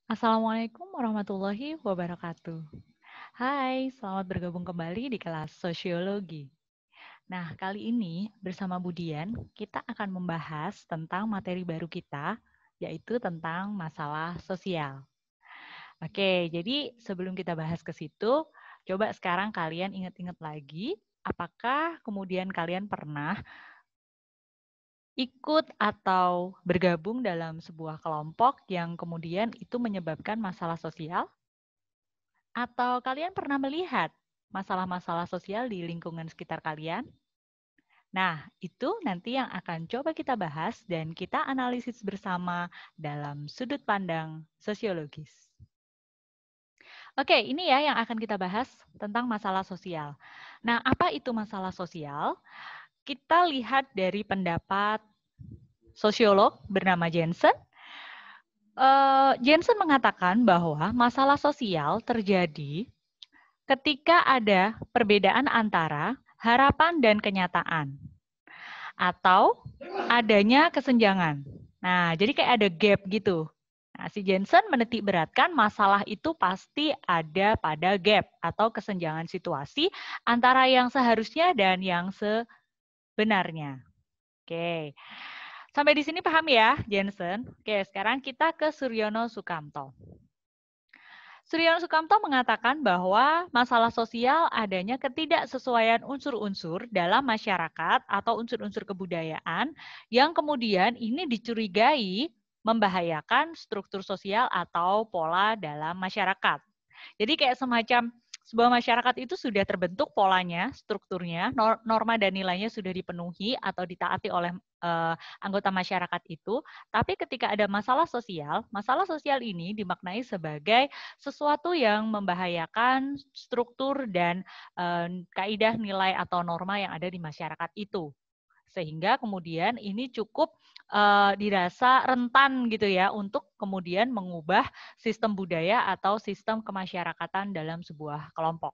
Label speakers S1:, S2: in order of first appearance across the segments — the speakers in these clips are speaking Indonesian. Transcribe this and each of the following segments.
S1: Assalamualaikum warahmatullahi wabarakatuh. Hai, selamat bergabung kembali di kelas Sosiologi. Nah, kali ini bersama Budian, kita akan membahas tentang materi baru kita, yaitu tentang masalah sosial. Oke, jadi sebelum kita bahas ke situ, coba sekarang kalian ingat-ingat lagi, apakah kemudian kalian pernah ikut atau bergabung dalam sebuah kelompok yang kemudian itu menyebabkan masalah sosial? Atau kalian pernah melihat masalah-masalah sosial di lingkungan sekitar kalian? Nah, itu nanti yang akan coba kita bahas dan kita analisis bersama dalam sudut pandang sosiologis. Oke, ini ya yang akan kita bahas tentang masalah sosial. Nah, apa itu masalah sosial? Kita lihat dari pendapat sosiolog bernama Jensen. Jensen mengatakan bahwa masalah sosial terjadi ketika ada perbedaan antara harapan dan kenyataan, atau adanya kesenjangan. Nah, jadi kayak ada gap gitu. Nah, si Jensen menitik beratkan masalah itu pasti ada pada gap atau kesenjangan situasi antara yang seharusnya dan yang sebenarnya. Oke, sampai di sini paham ya, Jensen? Oke, sekarang kita ke Suryono Sukamto. Suryono Sukamto mengatakan bahwa masalah sosial adanya ketidaksesuaian unsur-unsur dalam masyarakat atau unsur-unsur kebudayaan yang kemudian ini dicurigai membahayakan struktur sosial atau pola dalam masyarakat. Jadi kayak semacam sebuah masyarakat itu sudah terbentuk polanya, strukturnya, norma dan nilainya sudah dipenuhi atau ditaati oleh anggota masyarakat itu, tapi ketika ada masalah sosial ini dimaknai sebagai sesuatu yang membahayakan struktur dan kaidah nilai atau norma yang ada di masyarakat itu. Sehingga kemudian ini cukup dirasa rentan gitu ya untuk kemudian mengubah sistem budaya atau sistem kemasyarakatan dalam sebuah kelompok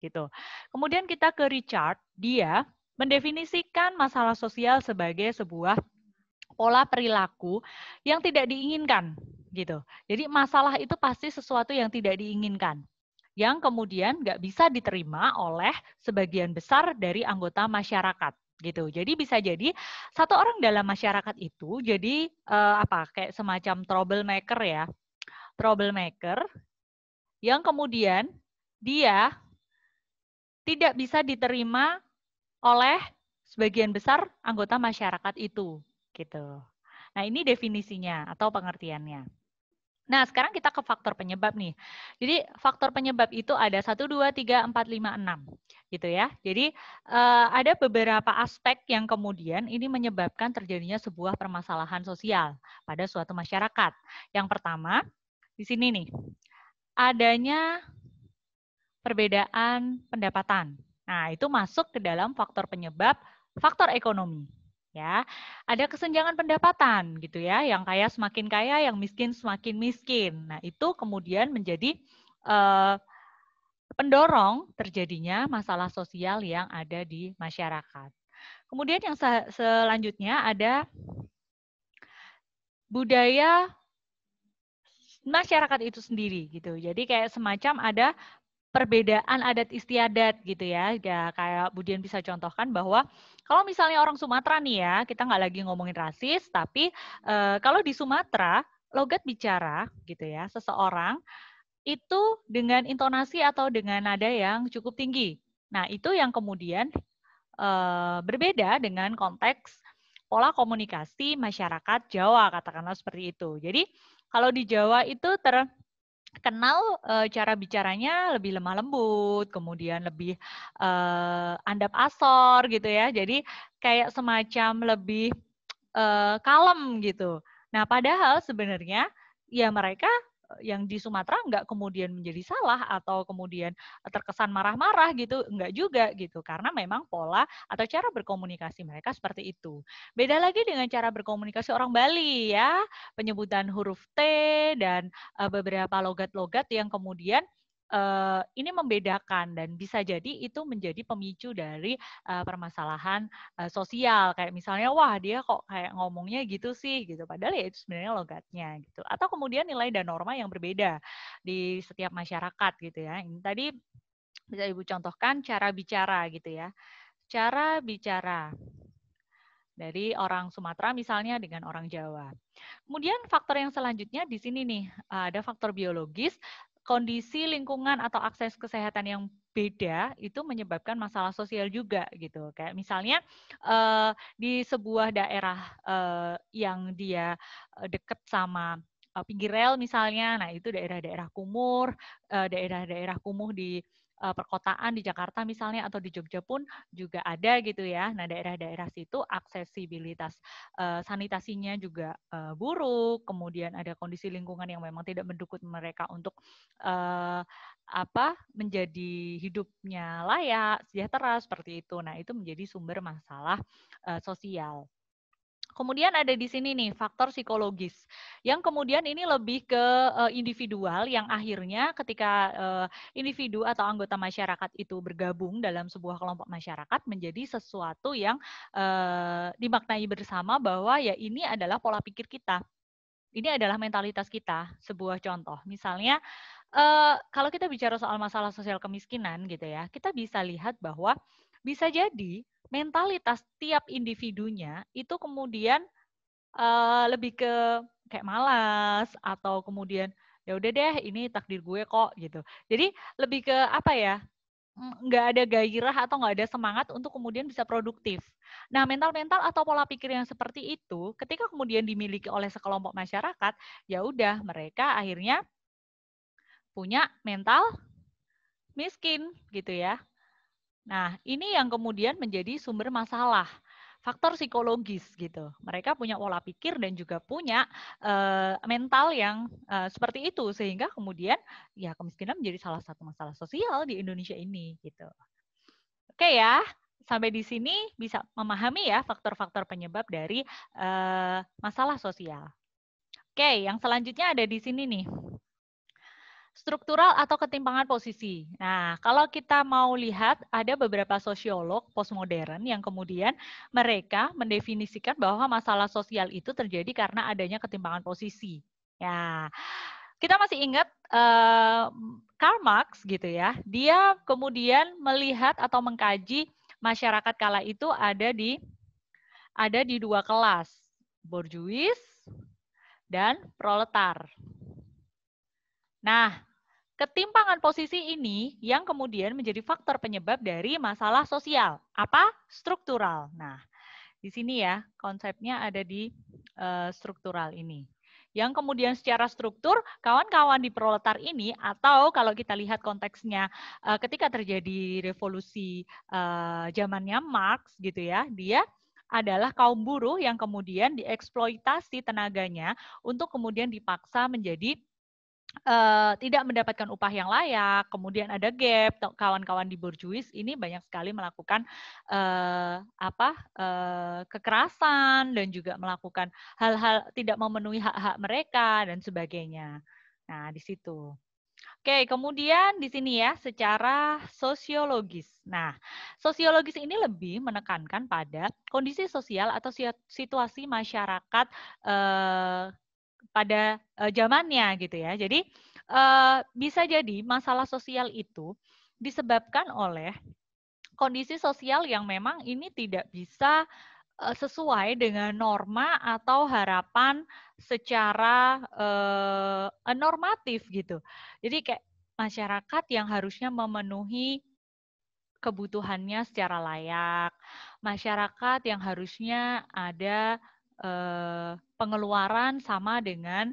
S1: gitu. Kemudian kita ke Richard, dia mendefinisikan masalah sosial sebagai sebuah pola perilaku yang tidak diinginkan gitu. Jadi masalah itu pasti sesuatu yang tidak diinginkan yang kemudian nggak bisa diterima oleh sebagian besar dari anggota masyarakat gitu. Jadi bisa jadi satu orang dalam masyarakat itu jadi kayak semacam troublemaker ya, troublemaker yang kemudian dia tidak bisa diterima oleh sebagian besar anggota masyarakat itu gitu. Nah, ini definisinya atau pengertiannya. Nah, sekarang kita ke faktor penyebab nih. Jadi, faktor penyebab itu ada 1, 2, 3, 4, 5, 6. Gitu ya. Jadi, ada beberapa aspek yang kemudian ini menyebabkan terjadinya sebuah permasalahan sosial pada suatu masyarakat. Yang pertama, di sini nih, adanya perbedaan pendapatan. Nah, itu masuk ke dalam faktor penyebab faktor ekonomi. Ya, ada kesenjangan pendapatan gitu ya, yang kaya semakin kaya, yang miskin semakin miskin. Nah, itu kemudian menjadi pendorong terjadinya masalah sosial yang ada di masyarakat. Kemudian yang selanjutnya ada budaya masyarakat itu sendiri gitu. Jadi kayak semacam ada perbedaan adat istiadat gitu ya. Ya kayak Budian bisa contohkan bahwa kalau misalnya orang Sumatera nih ya, kita nggak lagi ngomongin rasis, tapi kalau di Sumatera logat bicara gitu ya, seseorang itu dengan intonasi atau dengan nada yang cukup tinggi. Nah, itu yang kemudian berbeda dengan konteks pola komunikasi masyarakat Jawa, katakanlah seperti itu. Jadi, kalau di Jawa itu terkenal cara bicaranya lebih lemah lembut, kemudian lebih andap asor gitu ya. Jadi kayak semacam lebih kalem gitu. Nah, padahal sebenarnya ya mereka yang di Sumatera nggak kemudian menjadi salah atau kemudian terkesan marah-marah gitu, nggak juga gitu. Karena memang pola atau cara berkomunikasi mereka seperti itu. Beda lagi dengan cara berkomunikasi orang Bali ya, penyebutan huruf T dan beberapa logat-logat yang kemudian ini membedakan dan bisa jadi itu menjadi pemicu dari permasalahan sosial. Kayak misalnya, wah dia kok kayak ngomongnya gitu sih, gitu. Padahal ya itu sebenarnya logatnya, gitu. Atau kemudian nilai dan norma yang berbeda di setiap masyarakat, gitu ya. Ini tadi bisa Ibu contohkan cara bicara, gitu ya. Cara bicara dari orang Sumatera misalnya dengan orang Jawa. Kemudian faktor yang selanjutnya di sini nih, ada faktor biologis, kondisi lingkungan atau akses kesehatan yang beda itu menyebabkan masalah sosial juga gitu. Kayak misalnya di sebuah daerah yang dia dekat sama pinggir rel misalnya, nah itu daerah-daerah kumuh, daerah-daerah kumuh di perkotaan di Jakarta misalnya atau di Jogja pun juga ada gitu ya. Nah daerah-daerah situ aksesibilitas sanitasinya juga buruk, kemudian ada kondisi lingkungan yang memang tidak mendukung mereka untuk menjadi hidupnya layak, sejahtera seperti itu. Nah, itu menjadi sumber masalah sosial. Kemudian ada di sini nih faktor psikologis yang kemudian ini lebih ke individual yang akhirnya ketika individu atau anggota masyarakat itu bergabung dalam sebuah kelompok masyarakat menjadi sesuatu yang dimaknai bersama bahwa ya ini adalah pola pikir kita. Ini adalah mentalitas kita. Sebuah contoh, misalnya kalau kita bicara soal masalah sosial kemiskinan gitu ya, kita bisa lihat bahwa bisa jadi mentalitas tiap individunya itu kemudian lebih ke kayak malas atau kemudian ya udah deh ini takdir gue kok gitu. Jadi lebih ke apa ya? Nggak ada gairah atau nggak ada semangat untuk kemudian bisa produktif. Nah, mental-mental atau pola pikir yang seperti itu, ketika kemudian dimiliki oleh sekelompok masyarakat, ya udah mereka akhirnya punya mental miskin gitu ya. Nah, ini yang kemudian menjadi sumber masalah, faktor psikologis gitu. Mereka punya pola pikir dan juga punya mental yang seperti itu sehingga kemudian ya kemiskinan menjadi salah satu masalah sosial di Indonesia ini gitu. Oke ya, sampai di sini bisa memahami ya faktor-faktor penyebab dari masalah sosial. Oke, yang selanjutnya ada di sini nih. Struktural atau ketimpangan posisi. Nah, kalau kita mau lihat ada beberapa sosiolog postmodern yang kemudian mereka mendefinisikan bahwa masalah sosial itu terjadi karena adanya ketimpangan posisi. Ya, kita masih ingat Karl Marx gitu ya. Dia kemudian melihat atau mengkaji masyarakat kala itu ada di dua kelas, borjuis dan proletar. Nah, ketimpangan posisi ini yang kemudian menjadi faktor penyebab dari masalah sosial. Apa? Struktural. Nah, di sini ya konsepnya ada di struktural ini. Yang kemudian secara struktur, kawan-kawan di proletar ini, atau kalau kita lihat konteksnya ketika terjadi revolusi zamannya Marx gitu ya, dia adalah kaum buruh yang kemudian dieksploitasi tenaganya untuk kemudian dipaksa menjadi tidak mendapatkan upah yang layak, kemudian ada gap, kawan-kawan di borjuis ini banyak sekali melakukan kekerasan dan juga melakukan hal-hal tidak memenuhi hak-hak mereka dan sebagainya. Nah, di situ. Oke, kemudian di sini ya secara sosiologis. Nah, sosiologis ini lebih menekankan pada kondisi sosial atau situasi masyarakat pada zamannya gitu ya. Jadi bisa jadi masalah sosial itu disebabkan oleh kondisi sosial yang memang ini tidak bisa sesuai dengan norma atau harapan secara normatif gitu. Jadi kayak masyarakat yang harusnya memenuhi kebutuhannya secara layak, masyarakat yang harusnya ada pengeluaran sama dengan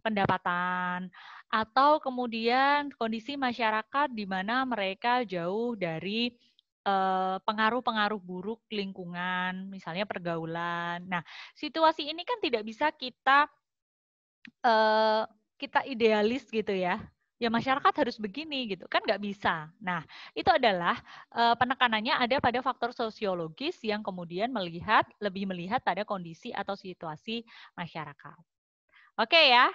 S1: pendapatan, atau kemudian kondisi masyarakat di mana mereka jauh dari pengaruh-pengaruh buruk lingkungan, misalnya pergaulan. Nah, situasi ini kan tidak bisa kita idealis gitu ya. Ya masyarakat harus begini gitu kan nggak bisa. Nah itu adalah penekanannya ada pada faktor sosiologis yang kemudian lebih melihat pada kondisi atau situasi masyarakat. Oke ya.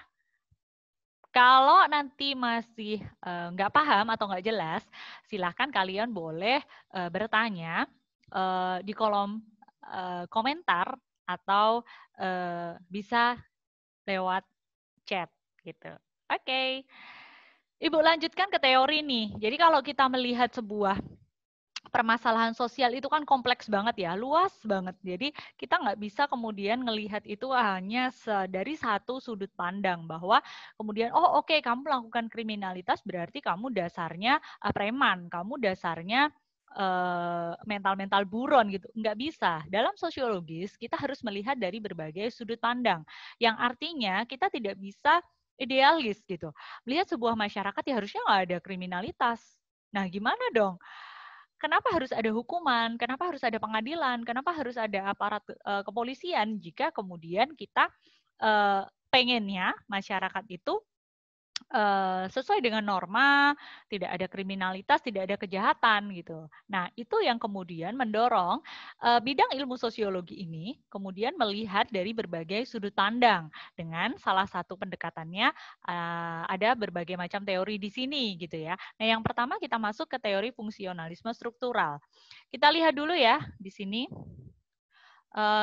S1: Kalau nanti masih nggak paham atau nggak jelas, silahkan kalian boleh bertanya di kolom komentar atau bisa lewat chat gitu. Oke. Ibu lanjutkan ke teori nih. Jadi kalau kita melihat sebuah permasalahan sosial itu kan kompleks banget ya, luas banget. Jadi kita nggak bisa kemudian ngelihat itu hanya dari satu sudut pandang bahwa kemudian oh oke, kamu melakukan kriminalitas berarti kamu dasarnya preman, kamu dasarnya mental-mental buron gitu. Nggak bisa. Dalam sosiologis kita harus melihat dari berbagai sudut pandang. Yang artinya kita tidak bisa idealis gitu. Melihat sebuah masyarakat ya harusnya nggak ada kriminalitas. Nah, gimana dong? Kenapa harus ada hukuman? Kenapa harus ada pengadilan? Kenapa harus ada aparat kepolisian jika kemudian kita pengennya masyarakat itu sesuai dengan norma, tidak ada kriminalitas, tidak ada kejahatan gitu. Nah, itu yang kemudian mendorong bidang ilmu sosiologi ini kemudian melihat dari berbagai sudut pandang dengan salah satu pendekatannya ada berbagai macam teori di sini gitu ya. Nah, yang pertama kita masuk ke teori fungsionalisme struktural. Kita lihat dulu ya di sini.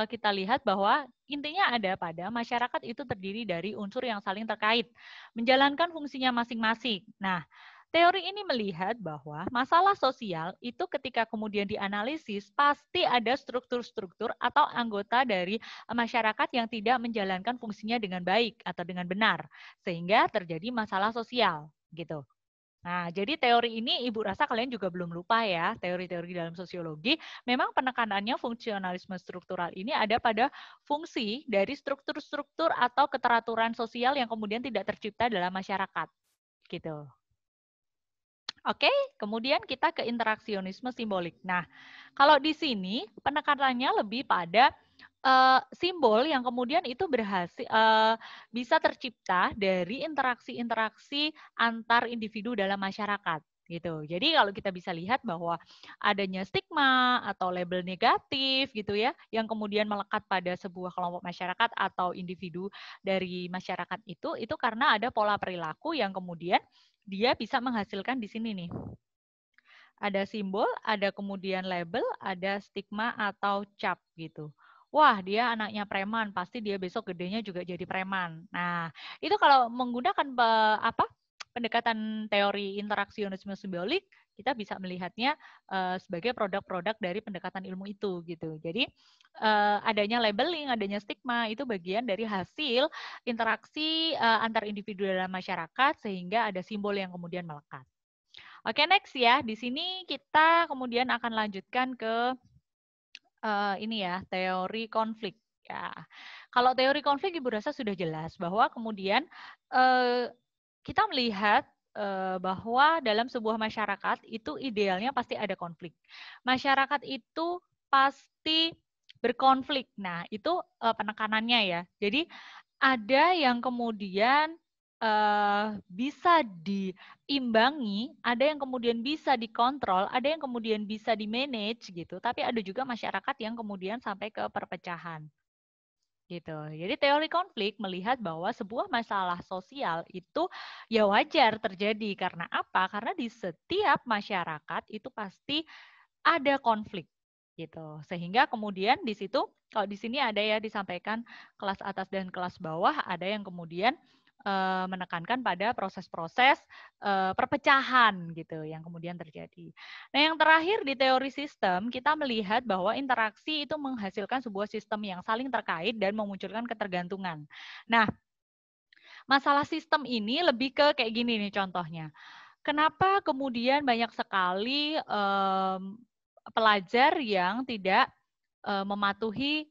S1: Kita lihat bahwa intinya ada pada masyarakat itu terdiri dari unsur yang saling terkait, menjalankan fungsinya masing-masing. Nah, teori ini melihat bahwa masalah sosial itu ketika kemudian dianalisis pasti ada struktur-struktur atau anggota dari masyarakat yang tidak menjalankan fungsinya dengan baik atau dengan benar, sehingga terjadi masalah sosial gitu. Nah, jadi teori ini Ibu rasa kalian juga belum lupa ya, teori-teori dalam sosiologi. Memang penekanannya fungsionalisme struktural ini ada pada fungsi dari struktur-struktur atau keteraturan sosial yang kemudian tidak tercipta dalam masyarakat. Gitu. Oke, kemudian kita ke interaksionisme simbolik. Nah, kalau di sini penekanannya lebih pada simbol yang kemudian itu berhasil bisa tercipta dari interaksi-interaksi antar individu dalam masyarakat gitu. Jadi kalau kita bisa lihat bahwa adanya stigma atau label negatif gitu ya, yang kemudian melekat pada sebuah kelompok masyarakat atau individu dari masyarakat itu karena ada pola perilaku yang kemudian dia bisa menghasilkan di sini nih. Ada simbol, ada kemudian label, ada stigma atau cap gitu. Wah, dia anaknya preman, pasti dia besok gedenya juga jadi preman. Nah, itu kalau menggunakan pendekatan teori interaksionisme simbolik, kita bisa melihatnya sebagai produk-produk dari pendekatan ilmu itu gitu. Jadi adanya labeling, adanya stigma itu bagian dari hasil interaksi antar individu dalam masyarakat sehingga ada simbol yang kemudian melekat. Oke, next ya. Di sini kita kemudian akan lanjutkan ke ini ya, teori konflik. Ya, kalau teori konflik Ibu rasa sudah jelas bahwa kemudian kita melihat bahwa dalam sebuah masyarakat itu idealnya pasti ada konflik. Masyarakat itu pasti berkonflik. Nah, itu penekanannya ya. Jadi ada yang kemudian bisa diimbangi, ada yang kemudian bisa dikontrol, ada yang kemudian bisa di-manage gitu, tapi ada juga masyarakat yang kemudian sampai ke perpecahan. Gitu. Jadi teori konflik melihat bahwa sebuah masalah sosial itu ya wajar terjadi karena apa? Karena di setiap masyarakat itu pasti ada konflik gitu. Sehingga kemudian di situ kalau di sini ada ya disampaikan kelas atas dan kelas bawah, ada yang kemudian menekankan pada proses-proses perpecahan gitu yang kemudian terjadi. Nah, yang terakhir di teori sistem kita melihat bahwa interaksi itu menghasilkan sebuah sistem yang saling terkait dan memunculkan ketergantungan. Nah, masalah sistem ini lebih ke kayak gini nih contohnya. Kenapa kemudian banyak sekali pelajar yang tidak mematuhi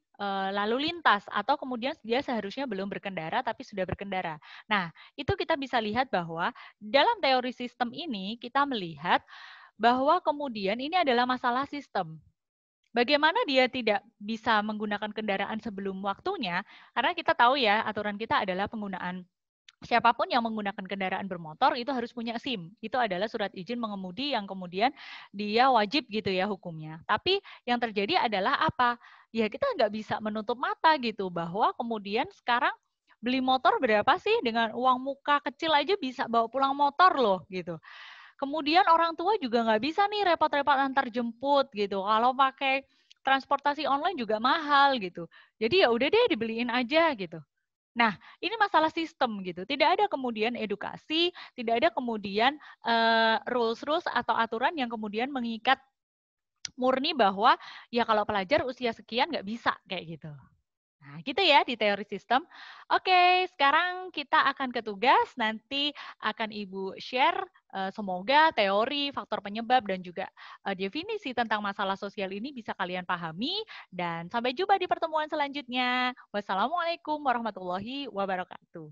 S1: lalu lintas atau kemudian dia seharusnya belum berkendara tapi sudah berkendara. Nah, itu kita bisa lihat bahwa dalam teori sistem ini kita melihat bahwa kemudian ini adalah masalah sistem. Bagaimana dia tidak bisa menggunakan kendaraan sebelum waktunya? Karena kita tahu ya, aturan kita adalah penggunaan siapapun yang menggunakan kendaraan bermotor itu harus punya SIM. Itu adalah surat izin mengemudi yang kemudian dia wajib gitu ya hukumnya. Tapi yang terjadi adalah apa? Ya kita nggak bisa menutup mata gitu bahwa kemudian sekarang beli motor berapa sih? Dengan uang muka kecil aja bisa bawa pulang motor loh, gitu. Kemudian orang tua juga nggak bisa nih repot-repot antar jemput gitu. Kalau pakai transportasi online juga mahal gitu. Jadi ya udah deh dibeliin aja gitu. Nah, ini masalah sistem gitu. Tidak ada kemudian edukasi, tidak ada kemudian rules-rules atau aturan yang kemudian mengikat murni bahwa ya kalau pelajar usia sekian nggak bisa kayak gitu. Nah, gitu ya di teori sistem. Oke, sekarang kita akan ke tugas. Nanti akan Ibu share semoga teori, faktor penyebab, dan juga definisi tentang masalah sosial ini bisa kalian pahami. Dan sampai jumpa di pertemuan selanjutnya. Wassalamualaikum warahmatullahi wabarakatuh.